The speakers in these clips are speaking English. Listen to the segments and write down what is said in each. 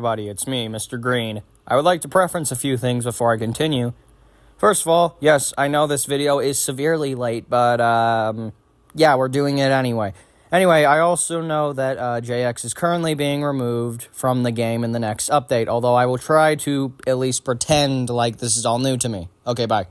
everybody, it's me, Mr. Greenn. I would like to preference a few things before I continue. First of all, yes, I know this video is severely late, but, yeah, we're doing it anyway. Anyway, I also know that JX is currently being removed from the game in the next update, although I will try to at least pretend like this is all new to me. Okay, bye.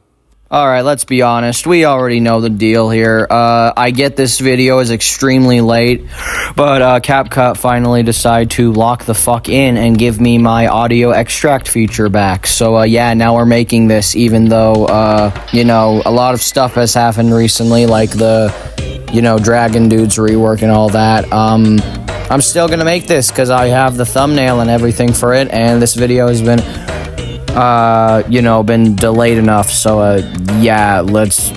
Alright, let's be honest, we already know the deal here. I get this video is extremely late, but CapCut finally decided to lock the fuck in and give me my audio extract feature back. So yeah, now we're making this, even though, you know, a lot of stuff has happened recently, like the, you know, Dragon Dude's rework and all that. I'm still gonna make this, because I have the thumbnail and everything for it, and this video has been you know, been delayed enough, so, yeah, let's,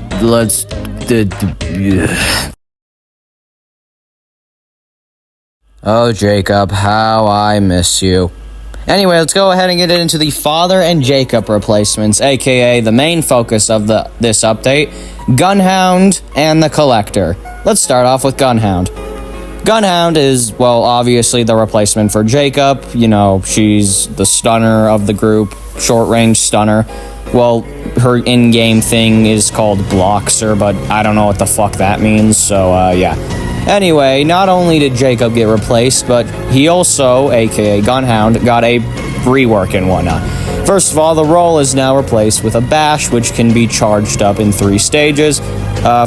oh, Jacob, how I miss you. Anyway, let's go ahead and get into the Father and Jacob replacements, aka the main focus of this update, Gunhound and the Collector. Let's start off with Gunhound. Gunhound is, well, obviously the replacement for Jacob. You know, she's the stunner of the group, short-range stunner. Well, her in-game thing is called Bloxer, but I don't know what the fuck that means, so, yeah. Anyway, not only did Jacob get replaced, but he also, aka Gunhound, got a rework and whatnot. First of all, the role is now replaced with a bash, which can be charged up in 3 stages.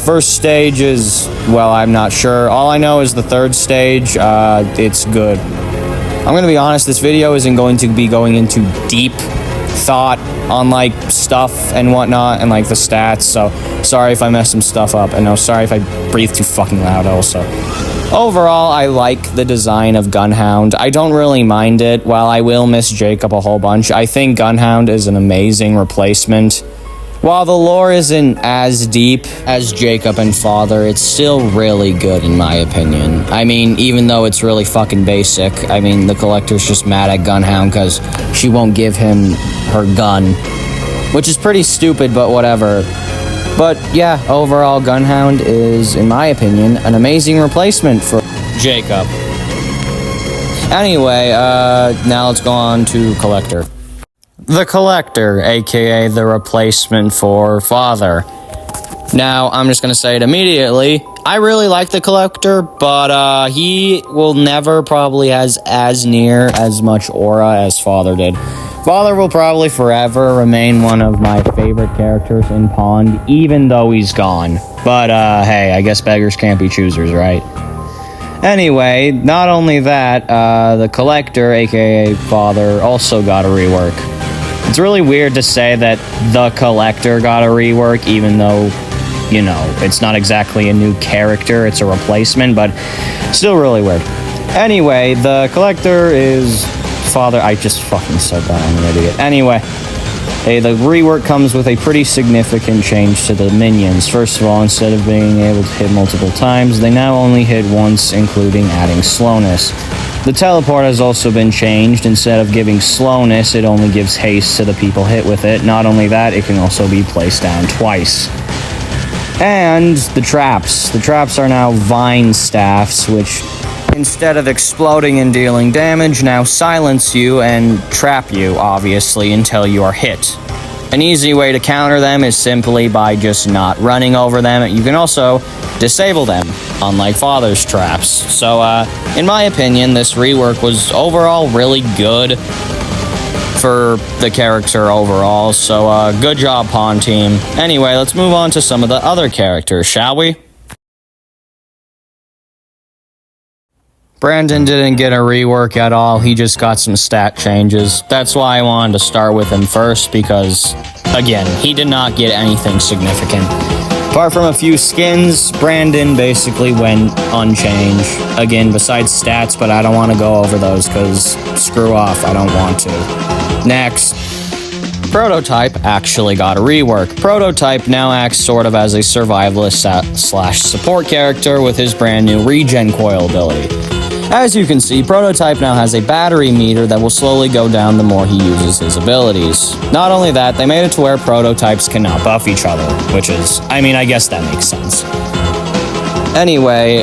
First stage is, well, I'm not sure. All I know is the third stage, it's good. I'm gonna be honest, this video isn't going to be going into deep thought on, like, stuff and whatnot, and, like, the stats, so sorry if I mess some stuff up, and no, sorry if I breathe too fucking loud also. Overall, I like the design of Gunhound. I don't really mind it. While I will miss Jacob a whole bunch, I think Gunhound is an amazing replacement. While the lore isn't as deep as Jacob and Father, it's still really good in my opinion. I mean, even though it's really fucking basic, I mean, the Collector's just mad at Gunhound because she won't give him her gun, which is pretty stupid, but whatever. But yeah, overall, Gunhound is, in my opinion, an amazing replacement for Jacob. Anyway, now let's go on to Collector. The Collector, aka the replacement for Father. Now, I'm just gonna say it immediately. I really like the Collector, but he will never probably has as near as much aura as Father did. Father will probably forever remain one of my favorite characters in Pond, even though he's gone. But, hey, I guess beggars can't be choosers, right? Anyway, not only that, the Collector, aka Father, also got a rework. It's really weird to say that the Collector got a rework, even though, you know, it's not exactly a new character, it's a replacement, but still really weird. Anyway, the Collector is Father. I just fucking said that, I'm an idiot. Anyway, hey, the rework comes with a pretty significant change to the minions. First of all, instead of being able to hit multiple times, they now only hit once, including adding slowness. The teleport has also been changed. Instead of giving slowness, it only gives haste to the people hit with it. Not only that, it can also be placed down twice. And the traps. The traps are now vine staffs, which, instead of exploding and dealing damage, now silence you and trap you, obviously, until you are hit. An easy way to counter them is simply by just not running over them. You can also disable them, unlike Father's traps. So, in my opinion, this rework was overall really good for the character overall. So, good job, Pawn Team. Anyway, let's move on to some of the other characters, shall we? Brandon didn't get a rework at all, he just got some stat changes. That's why I wanted to start with him first, because, again, he did not get anything significant. Apart from a few skins, Brandon basically went unchanged. Again, besides stats, but I don't want to go over those, because screw off, I don't want to. Next. Prototype actually got a rework. Prototype now acts sort of as a survivalist slash support character with his brand new regen coil ability. As you can see, Prototype now has a battery meter that will slowly go down the more he uses his abilities. Not only that, they made it to where Prototypes cannot buff each other, which is, I mean, I guess that makes sense. Anyway,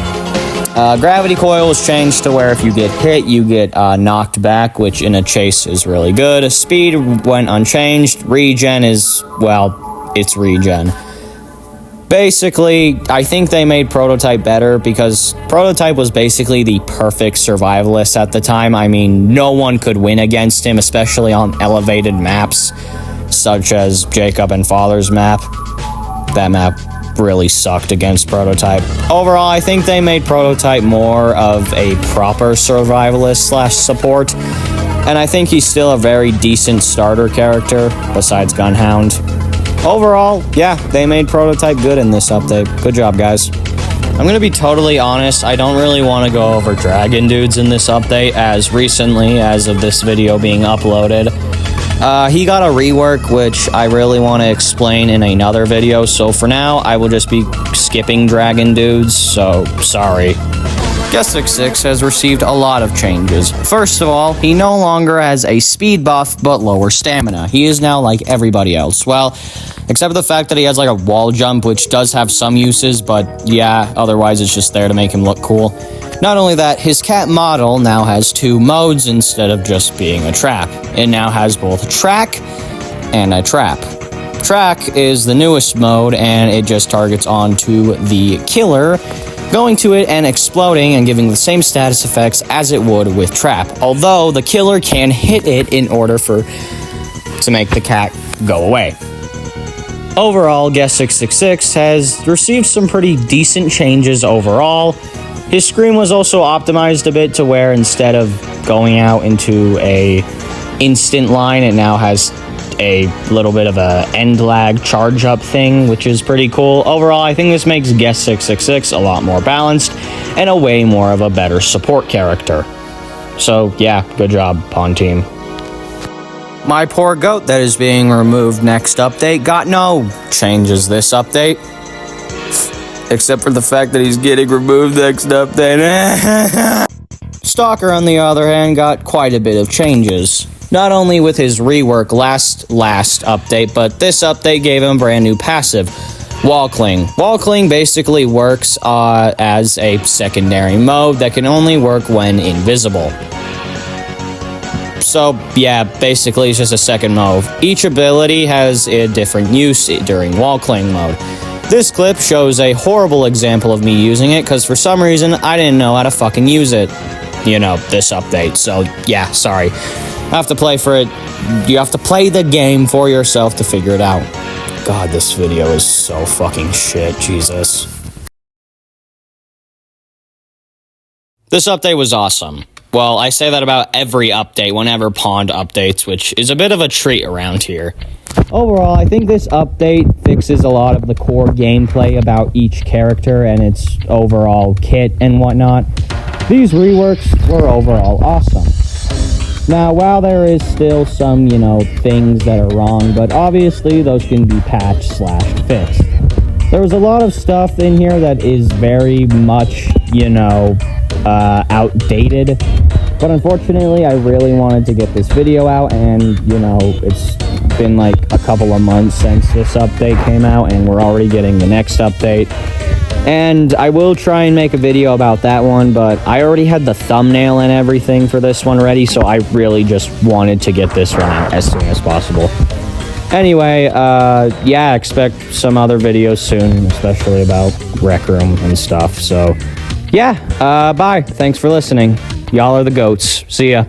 Gravity coil was changed to where if you get hit, you get knocked back, which in a chase is really good. Speed went unchanged. Regen is, well, it's regen. Basically, I think they made Prototype better because Prototype was basically the perfect survivalist at the time. I mean, no one could win against him, especially on elevated maps, such as Jacob and Father's map. That map really sucked against Prototype. Overall, I think they made Prototype more of a proper survivalist slash support, and I think he's still a very decent starter character, besides Gunhound. Overall, yeah, they made Prototype good in this update. Good job, guys. I'm gonna be totally honest, I don't really want to go over Dragon Dudes in this update, as recently as of this video being uploaded. He got a rework, which I really want to explain in another video, so for now, I will just be skipping Dragon Dudes, so sorry. Guest 66 has received a lot of changes. First of all, he no longer has a speed buff, but lower stamina. He is now like everybody else. Well, except for the fact that he has like a wall jump, which does have some uses, but yeah, otherwise it's just there to make him look cool. Not only that, his cat model now has 2 modes instead of just being a trap. It now has both a track and a trap. Track is the newest mode, and it just targets onto the killer, going to it and exploding and giving the same status effects as it would with trap. Although the killer can hit it in order to make the cat go away. Overall, Guest 666 has received some pretty decent changes overall. His screen was also optimized a bit to where instead of going out into a instant line, it now has a little bit of a end lag charge up thing, which is pretty cool. Overall, I think this makes Guest 666 a lot more balanced and a way more of a better support character. So yeah, good job, Pawn Team. My poor goat that is being removed next update got no changes this update. Except for the fact that he's getting removed next update. Stalker, on the other hand, got quite a bit of changes. Not only with his rework last update, but this update gave him a brand new passive, Wall Cling. Wall Cling basically works as a secondary mode that can only work when invisible. So, yeah, basically it's just a second mode. Each ability has a different use during Wall Cling mode. This clip shows a horrible example of me using it, because for some reason, I didn't know how to fucking use it. You know, this update, so yeah, sorry. I have to play for it. You have to play the game for yourself to figure it out. God, this video is so fucking shit, Jesus. This update was awesome. Well, I say that about every update whenever Pond updates, which is a bit of a treat around here. Overall, I think this update fixes a lot of the core gameplay about each character and its overall kit and whatnot. These reworks were overall awesome. Now, while there is still some, things that are wrong, but obviously those can be patched/fixed. There was a lot of stuff in here that is very much, outdated. But unfortunately, I really wanted to get this video out, and, it's been like a couple of months since this update came out, and we're already getting the next update. And I will try and make a video about that one, but I already had the thumbnail and everything for this one ready, so I really just wanted to get this one out as soon as possible. Anyway, yeah, expect some other videos soon, especially about Rec Room and stuff. So, yeah, bye. Thanks for listening. Y'all are the goats. See ya.